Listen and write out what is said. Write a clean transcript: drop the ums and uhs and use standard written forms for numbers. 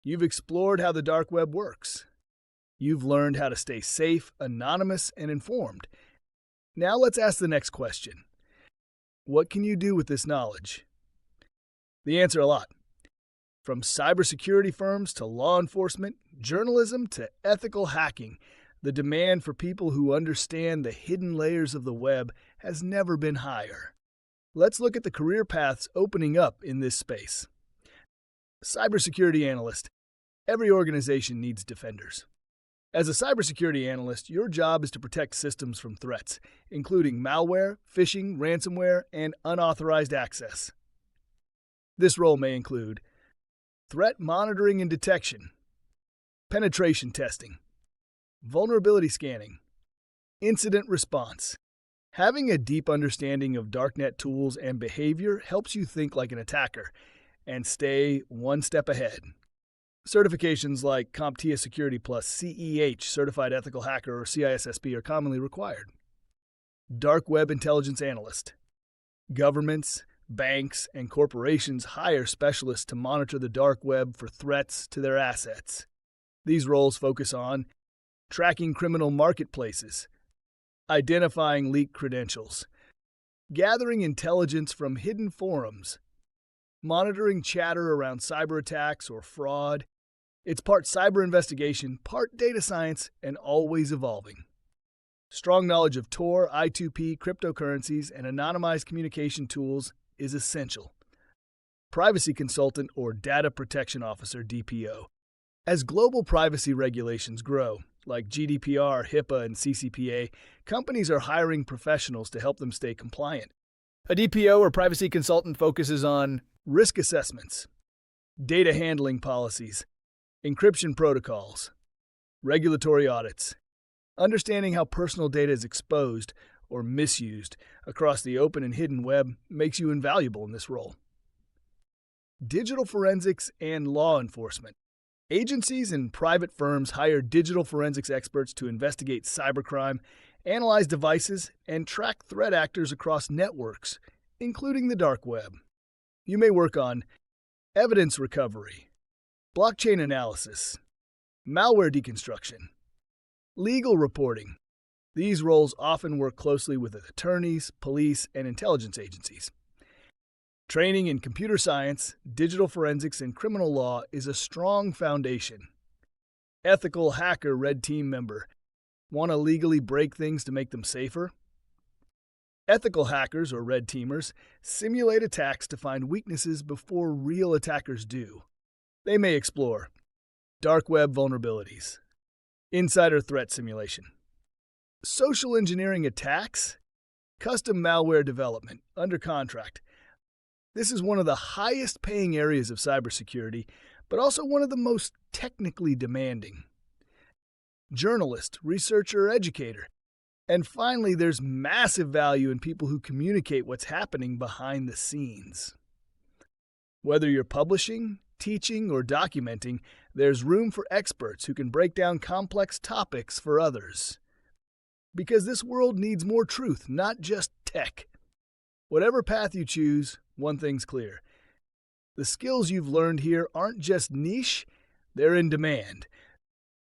You've explored how the dark web works. You've learned how to stay safe, anonymous, and informed. Now let's ask the next question. What can you do with this knowledge? The answer: a lot. From cybersecurity firms to law enforcement, journalism to ethical hacking, the demand for people who understand the hidden layers of the web has never been higher. Let's look at the career paths opening up in this space. Cybersecurity analyst. Every organization needs defenders. As a cybersecurity analyst, your job is to protect systems from threats, including malware, phishing, ransomware, and unauthorized access. This role may include threat monitoring and detection, penetration testing, vulnerability scanning, incident response. Having a deep understanding of darknet tools and behavior helps you think like an attacker and stay one step ahead. Certifications like CompTIA Security Plus, CEH, Certified Ethical Hacker, or CISSP are commonly required. Dark Web Intelligence Analyst. Governments, banks, and corporations hire specialists to monitor the dark web for threats to their assets. These roles focus on tracking criminal marketplaces, identifying leaked credentials, gathering intelligence from hidden forums, monitoring chatter around cyber attacks or fraud. It's part cyber investigation, part data science, and always evolving. Strong knowledge of Tor, I2P, cryptocurrencies, and anonymized communication tools is essential. Privacy consultant or data protection officer, DPO. As global privacy regulations grow, like GDPR, HIPAA, and CCPA, companies are hiring professionals to help them stay compliant. A DPO or privacy consultant focuses on risk assessments, data handling policies, encryption protocols, regulatory audits. Understanding how personal data is exposed or misused across the open and hidden web makes you invaluable in this role. Digital forensics and law enforcement. Agencies and private firms hire digital forensics experts to investigate cybercrime, analyze devices, and track threat actors across networks, including the dark web. You may work on evidence recovery, blockchain analysis, malware deconstruction, legal reporting. These roles often work closely with attorneys, police, and intelligence agencies. Training in computer science, digital forensics, and criminal law is a strong foundation. Ethical hacker red team member. Want to legally break things to make them safer? Ethical hackers, or red teamers, simulate attacks to find weaknesses before real attackers do. They may explore dark web vulnerabilities, insider threat simulation, social engineering attacks, custom malware development under contract. This is one of the highest paying areas of cybersecurity, but also one of the most technically demanding. Journalist, researcher, educator. And finally, there's massive value in people who communicate what's happening behind the scenes. Whether you're publishing, teaching, or documenting, there's room for experts who can break down complex topics for others. Because this world needs more truth, not just tech. Whatever path you choose, one thing's clear. The skills you've learned here aren't just niche, they're in demand.